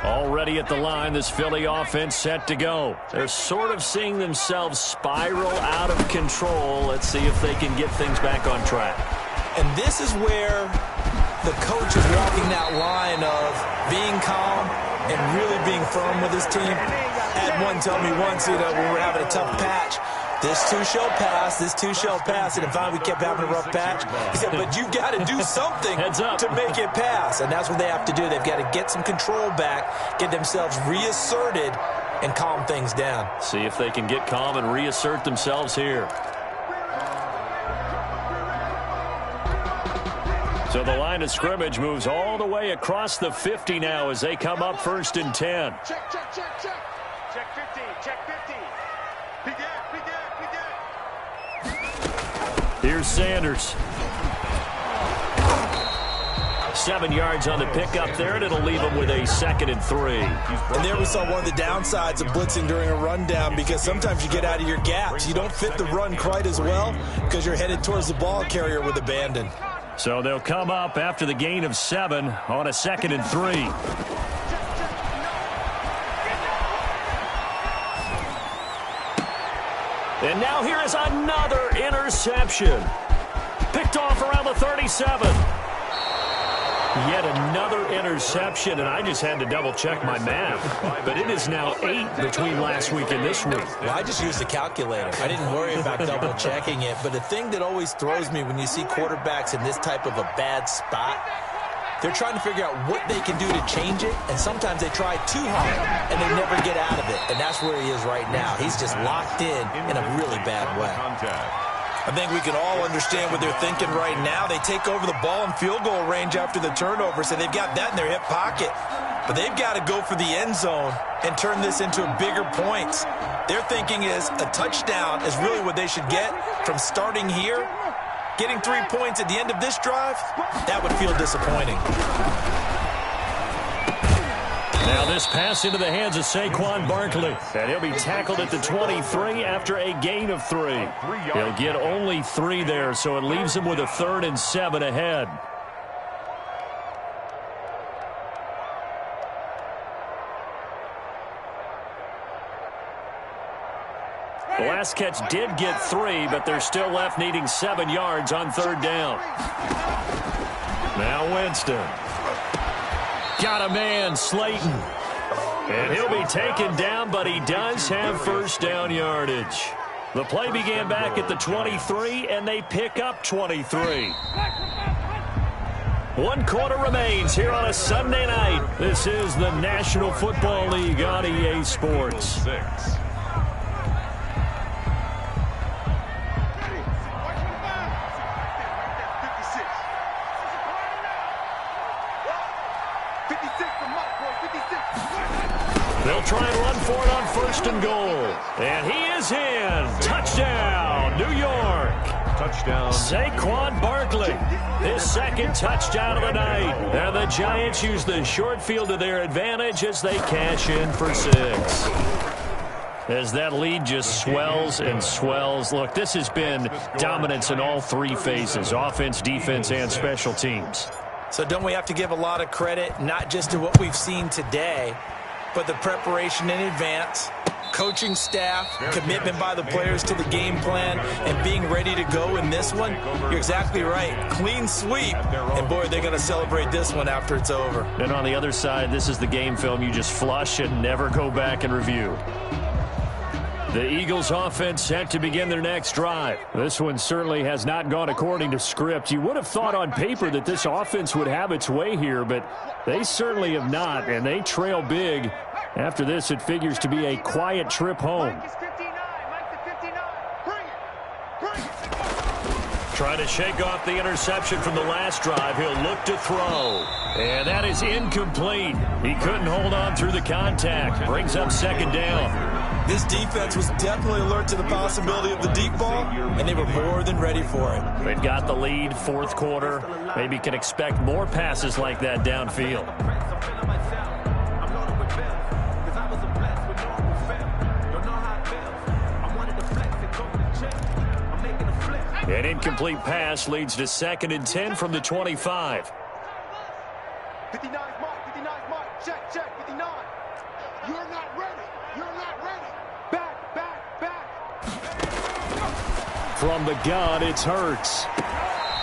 Already at the line, this Philly offense set to go. They're sort of seeing themselves spiral out of control. Let's see if they can get things back on track. And this is where the coach is walking that line of being calm and really being firm with his team. I had one tell me once, when we were having a tough patch, this too shall pass, this too shall pass. And finally we kept having a rough patch. He said, but you've got to do something to make it pass. And that's what they have to do. They've got to get some control back, get themselves reasserted, and calm things down. See if they can get calm and reassert themselves here. So the line of scrimmage moves all the way across the 50 now as they come up 1st and 10. Check, check, check, check. Check 50, check 50. Be good, be good, be good. Here's Sanders. 7 yards on the pickup there, and it'll leave him with a 2nd and 3. And there we saw one of the downsides of blitzing during a rundown, because sometimes you get out of your gaps. You don't fit the run quite as well because you're headed towards the ball carrier with abandon. So they'll come up after the gain of 7 on a 2nd and 3. And now here is another interception. Picked off around the 37. Yet another interception, and I just had to double-check my math. But it is now 8 between last week and this week. Well, I just used the calculator. I didn't worry about double-checking it. But the thing that always throws me when you see quarterbacks in this type of a bad spot, they're trying to figure out what they can do to change it, and sometimes they try too hard, and they never get out of it. And that's where he is right now. He's just locked in a really bad way. I think we can all understand what they're thinking right now. They take over the ball in field goal range after the turnover, so they've got that in their hip pocket. But they've got to go for the end zone and turn this into bigger points. Their thinking is a touchdown is really what they should get from starting here. Getting 3 points at the end of this drive, that would feel disappointing. Now this pass into the hands of Saquon Barkley. And he'll be tackled at the 23 after a gain of 3. He'll get only 3 there, so it leaves him with a 3rd and 7 ahead. The last catch did get 3, but they're still left needing 7 yards on 3rd down. Now Winston. Got a man, Slayton. And he'll be taken down, but he does have 1st down yardage. The play began back at the 23, and they pick up 23. 1 quarter remains here on a Sunday night. This is the National Football League on EA Sports. They'll try and run for it on 1st and goal. And he is in. Touchdown, New York. Touchdown. Saquon Barkley. His 2nd touchdown of the night. And the Giants use the short field to their advantage as they cash in for 6. As that lead just swells and swells. Look, this has been dominance in all 3 phases. Offense, defense, and special teams. So don't we have to give a lot of credit, not just to what we've seen today, but the preparation in advance, coaching staff, commitment by the players to the game plan, and being ready to go in this one? You're exactly right. Clean sweep. And, boy, they're going to celebrate this one after it's over. And on the other side, this is the game film you just flush and never go back and review. The Eagles offense set to begin their next drive. This one certainly has not gone according to script. You would have thought on paper that this offense would have its way here, but they certainly have not, and they trail big. After this, it figures to be a quiet trip home. Trying to shake off the interception from the last drive. He'll look to throw. And that is incomplete. He couldn't hold on through the contact. Brings up 2nd down. This defense was definitely alert to the possibility of the deep ball, and they were more than ready for it. They've got the lead, 4th quarter. Maybe can expect more passes like that downfield. An incomplete pass leads to 2nd and 10 from the 25. 59 mark, 59 mark. check, 59. You're not ready. You're not ready. Back, back, back. From the gun, it's Hurts.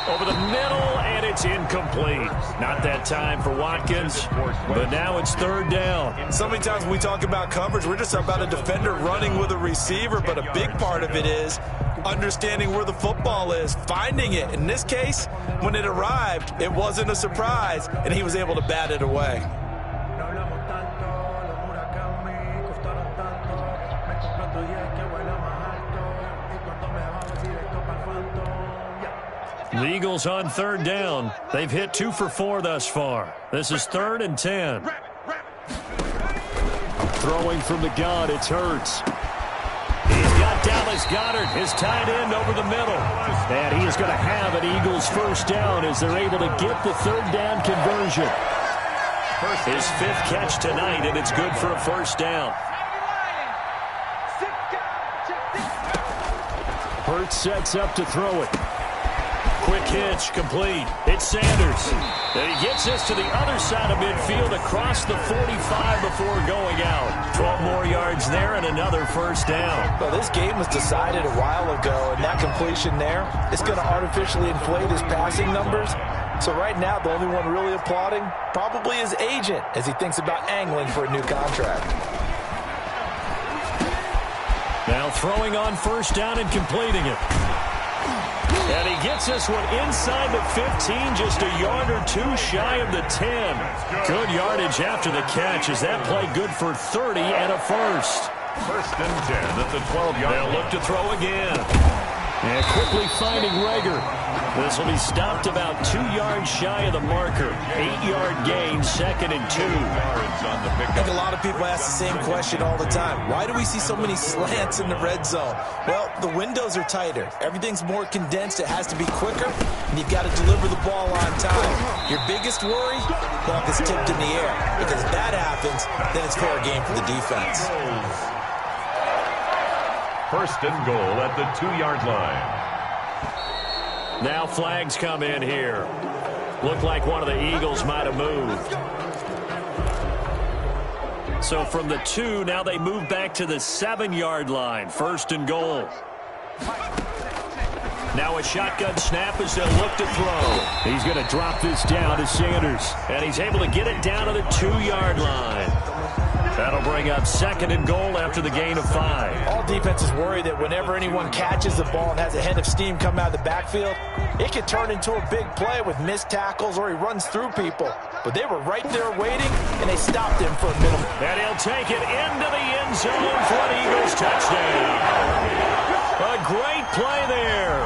Over the middle, and it's incomplete. Not that time for Watkins, but now it's third down. So many times when we talk about coverage, we're just about a defender running with a receiver, but a big part of it is understanding where the football is, finding it. In this case, when it arrived, it wasn't a surprise, and he was able to bat it away. The Eagles on third down. They've hit 2 for 4 thus far. This is 3rd and 10. Throwing from the gun, it's Hurts. He's got Dallas Goedert, his tight end, over the middle. And he is going to have an Eagles first down as they're able to get the third down conversion. His 5th catch tonight, and it's good for a first down. Hurts sets up to throw it. Quick hitch, complete. It's Sanders. And he gets this to the other side of midfield across the 45 before going out. 12 more yards there and another first down. Well, this game was decided a while ago, and that completion there is going to artificially inflate his passing numbers. So right now, the only one really applauding probably his agent as he thinks about angling for a new contract. Now throwing on first down and completing it. And he gets this one inside the 15, just a yard or 2 shy of the 10. Good yardage after the catch. Is that play good for 30 and a first? 1st and 10 at the 12-yard. They'll look to throw again. And quickly finding Rager. This will be stopped about 2 yards shy of the marker. 8-yard gain, 2nd and 2. I think a lot of people ask the same question all the time. Why do we see so many slants in the red zone? Well, the windows are tighter. Everything's more condensed. It has to be quicker, and you've got to deliver the ball on time. Your biggest worry? Ball gets tipped in the air. Because if that happens, then it's fair game for the defense. 1st and goal at the 2-yard line. Now flags come in here. Looked like one of the Eagles might have moved. So from the 2, now they move back to the 7-yard line. 1st and goal. Now a shotgun snap as they'll look to throw. He's going to drop this down to Sanders. And he's able to get it down to the 2-yard line. That'll bring up 2nd and goal after the gain of 5. All defenses worry that whenever anyone catches the ball and has a head of steam come out of the backfield, it could turn into a big play with missed tackles or he runs through people. But they were right there waiting, and they stopped him for a minute. And he'll take it into the end zone for an Eagles touchdown. A great play there.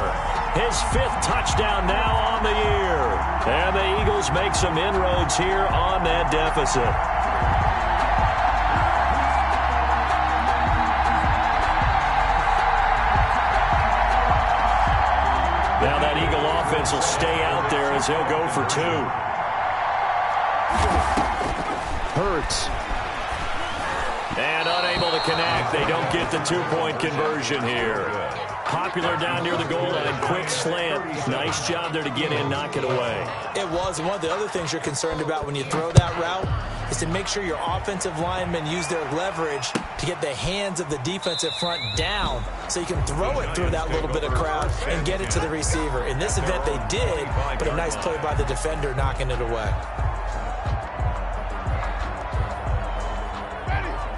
His 5th touchdown now on the year. And the Eagles make some inroads here on that deficit. Now that Eagle offense will stay out there as he'll go for 2. Hurts. And unable to connect. They don't get the 2-point conversion here. Popular down near the goal line. Quick slant. Nice job there to get in, knock it away. It was. And one of the other things you're concerned about when you throw that route is to make sure your offensive linemen use their leverage to get the hands of the defensive front down so you can throw it through that little bit of crowd and get it to the receiver. In this event, they did, but a nice play by the defender knocking it away.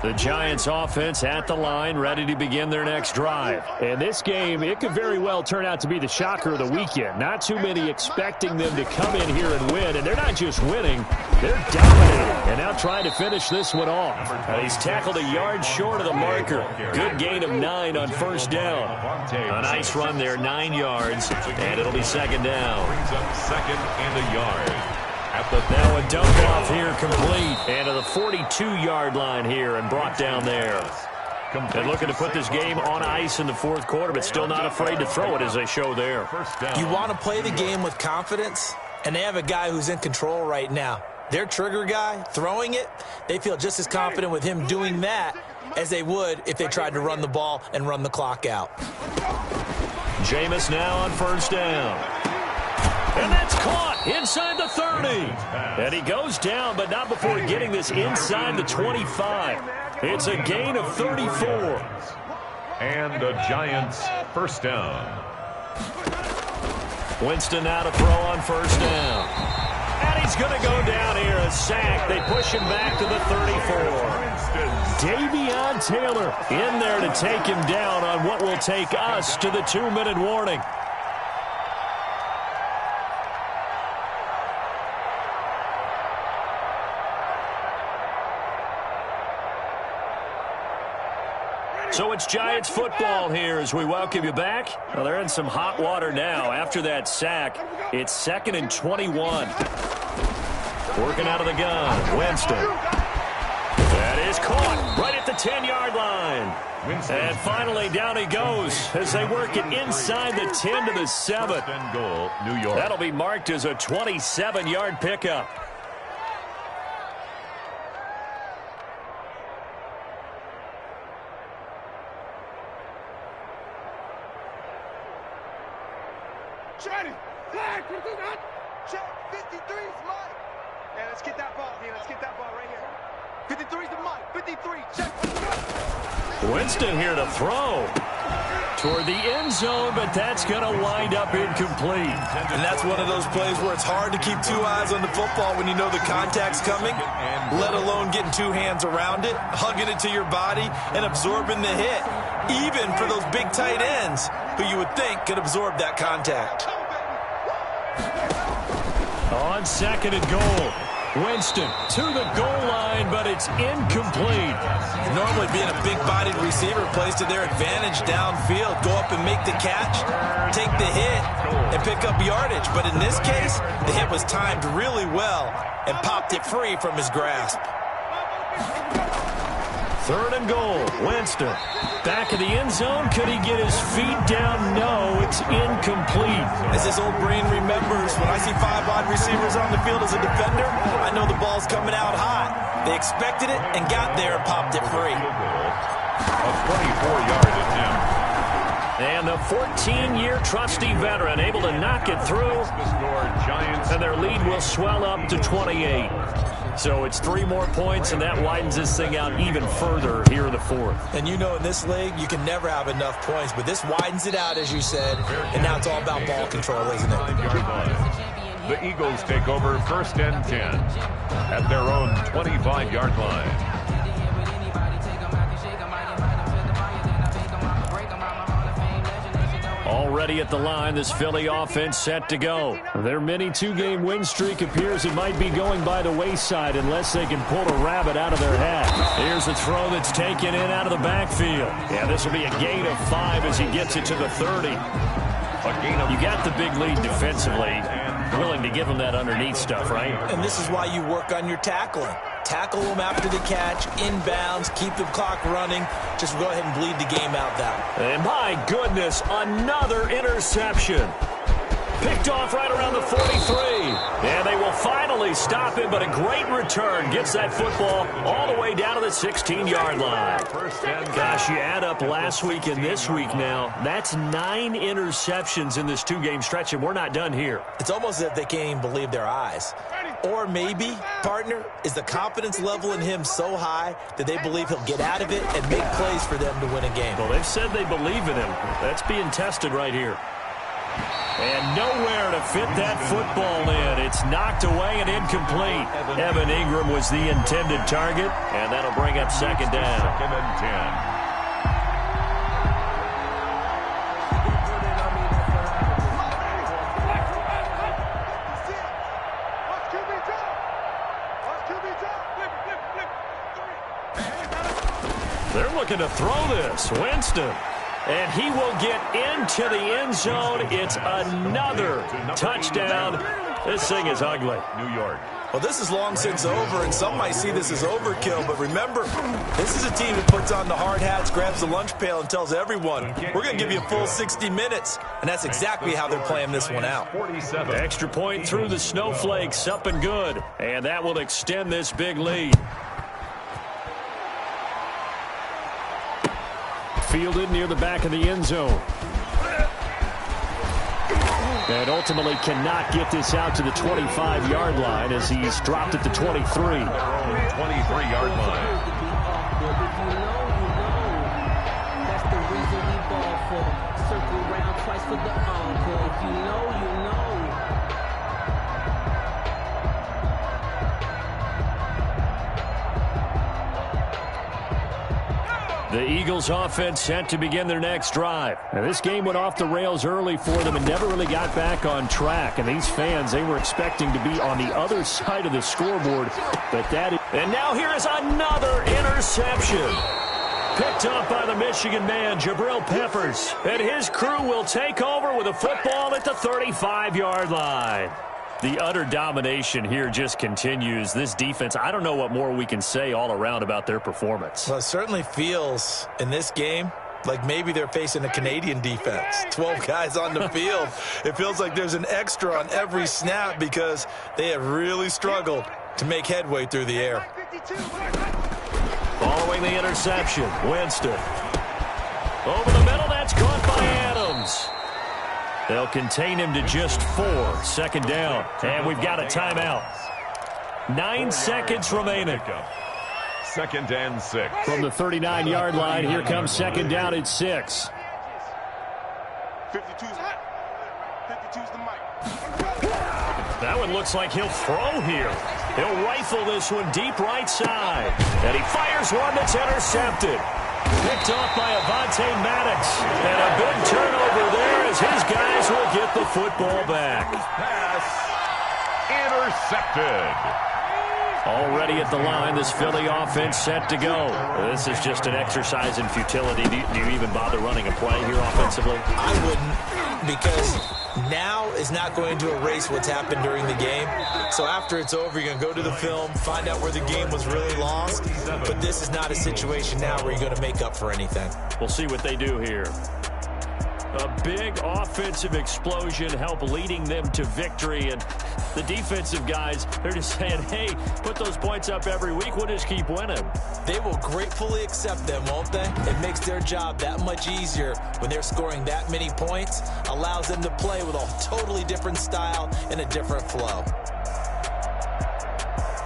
The Giants offense at the line, ready to begin their next drive. And this game, it could very well turn out to be the shocker of the weekend. Not too many expecting them to come in here and win. And they're not just winning, they're dominating. And now trying to finish this one off. And he's tackled a yard short of the marker. Good gain of 9 on first down. A nice run there, 9 yards. And it'll be 2nd down. Brings up 2nd and a yard. Now a dump-off here complete. And to the 42-yard line here and brought down there. And looking to put this game on ice in the 4th quarter, but still not afraid to throw it as they show there. You want to play the game with confidence, and they have a guy who's in control right now. Their trigger guy, throwing it, they feel just as confident with him doing that as they would if they tried to run the ball and run the clock out. Jameis now on first down. And that's caught inside the 30. And he goes down, but not before getting this inside the 25. It's a gain of 34. And the Giants first down. Winston now to throw on first down. And he's going to go down here, a sack. They push him back to the 34. Davion Taylor in there to take him down on what will take us to the 2-minute warning. So it's Giants football here as we welcome you back. Well, they're in some hot water now. After that sack, it's 2nd and 21. Working out of the gun, Winston. That is caught right at the 10-yard line. And finally, down he goes as they work it inside the 10 to the 7. Goal, New York. That'll be marked as a 27-yard pickup. Flag, check, 53's Mike. Yeah, let's get that ball here. Let's get that ball right here. 53's the Mike. 53, check. Winston here to throw toward the end zone, but that's going to wind up incomplete. And that's one of those plays where it's hard to keep two eyes on the football when you know the contact's coming, let alone getting two hands around it, hugging it to your body, and absorbing the hit, even for those big tight ends who you would think could absorb that contact. On 2nd and goal, Winston to the goal line, but it's incomplete. Normally being a big-bodied receiver plays to their advantage downfield. Go up and make the catch, take the hit, and pick up yardage. But in this case, the hit was timed really well and popped it free from his grasp. 3rd and goal, Winston. Back of the end zone. Could he get his feet down? No, it's incomplete. As his old brain remembers, when I see 5 wide receivers on the field as a defender, I know the ball's coming out hot. They expected it and got there and popped it free. A 24-yard attempt. And the 14-year trusty veteran able to knock it through. And their lead will swell up to 28. So it's 3 more points, and that widens this thing out even further here in the 4th. And you know in this league, you can never have enough points, but this widens it out, as you said, and now it's all about ball control, isn't it? The Eagles take over 1st and 10 at their own 25-yard line. Already at the line, this Philly offense set to go. Their mini 2-game win streak appears it might be going by the wayside unless they can pull a rabbit out of their hat. Here's a throw that's taken in out of the backfield. Yeah, this will be a gain of 5 as he gets it to the 30. You got the big lead defensively. Willing to give them that underneath stuff, right? And this is why you work on your tackling. Tackle them after the catch, inbounds, keep the clock running. Just go ahead and bleed the game out that way. And my goodness, another interception. Picked off right around the 43. And they will finally stop him, but a great return gets that football all the way down to the 16-yard line. Gosh, you add up last week and this week now, that's 9 interceptions in this 2-game stretch, and we're not done here. It's almost as if they can't even believe their eyes. Or maybe, partner, is the confidence level in him so high that they believe he'll get out of it and make plays for them to win a game. Well, they've said they believe in him. That's being tested right here. And nowhere to fit that football in. It's knocked away and incomplete. Evan Ingram was the intended target, and that'll bring up 2nd down. 2nd and 10. They're looking to throw this. Winston. And he will get into the end zone. It's another touchdown. This thing is ugly. New York. Well, this is long since over, and some might see this as overkill. But remember, this is a team that puts on the hard hats, grabs the lunch pail, and tells everyone, we're going to give you a full 60 minutes. And that's exactly how they're playing this one out. 47. Extra point through the snowflakes, up and good. And that will extend this big lead. Fielded near the back of the end zone. And ultimately cannot get this out to the 25-yard line as he's dropped at the 23. 23-yard line. That's the reason we ball for. Circle round twice for the encore. If you know, you know. The Eagles offense set to begin their next drive. Now, this game went off the rails early for them and never really got back on track. And these fans, they were expecting to be on the other side of the scoreboard. But that is... And now here is another interception. Picked up by the Michigan man, Jabril Peppers. And his crew will take over with a football at the 35-yard line. The utter domination here just continues. This defense, I don't know what more we can say all around about their performance. Well, it certainly feels in this game like maybe they're facing a Canadian defense. 12 guys on the field. It feels like there's an extra on every snap because they have really struggled to make headway through the air. Following the interception, Winston. Over the middle, that's caught by Adams. They'll contain him to just 4. Second down. And we've got a timeout. 9 seconds remaining. Second and 6. From the 39-yard line, here comes second down at 6. 52's the mic. That one looks like he'll throw here. He'll rifle this one deep right side. And he fires one that's intercepted. Picked off by Avonte Maddox. And a big turnover there as his guys will get the football back. Pass intercepted. Already at the line, this Philly offense set to go. This is just an exercise in futility. Do you even bother running a play here offensively? I wouldn't, because now is not going to erase what's happened during the game. So after it's over, you're going to go to the film, find out where the game was really lost. But this is not a situation now where you're going to make up for anything. We'll see what they do here. A big offensive explosion help leading them to victory. And the defensive guys, they're just saying, hey, put those points up every week. We'll just keep winning. They will gratefully accept them, won't they? It makes their job that much easier when they're scoring that many points. Allows them to play with a totally different style and a different flow.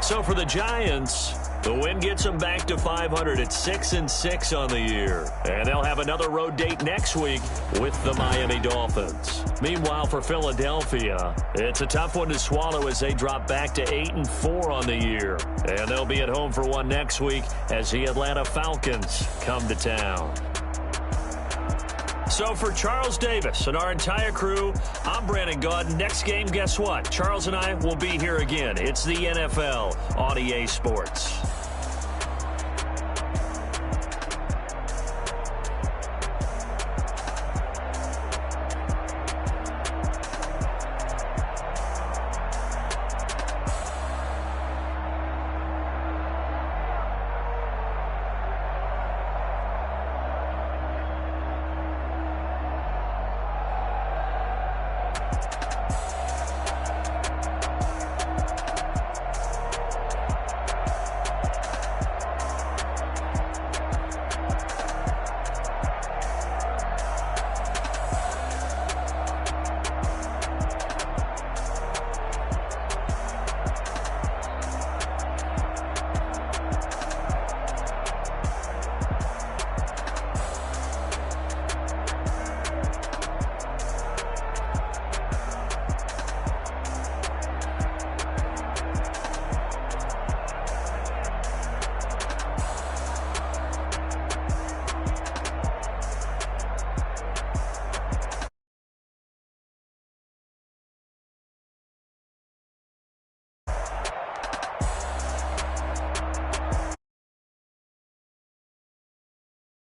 So for the Giants, the win gets them back to 500 at 6-6 on the year. And they'll have another road date next week with the Miami Dolphins. Meanwhile, for Philadelphia, it's a tough one to swallow as they drop back to 8-4 on the year. And they'll be at home for one next week as the Atlanta Falcons come to town. So for Charles Davis and our entire crew, I'm Brandon Gaudin. Next game, guess what? Charles and I will be here again. It's the NFL on EA Sports.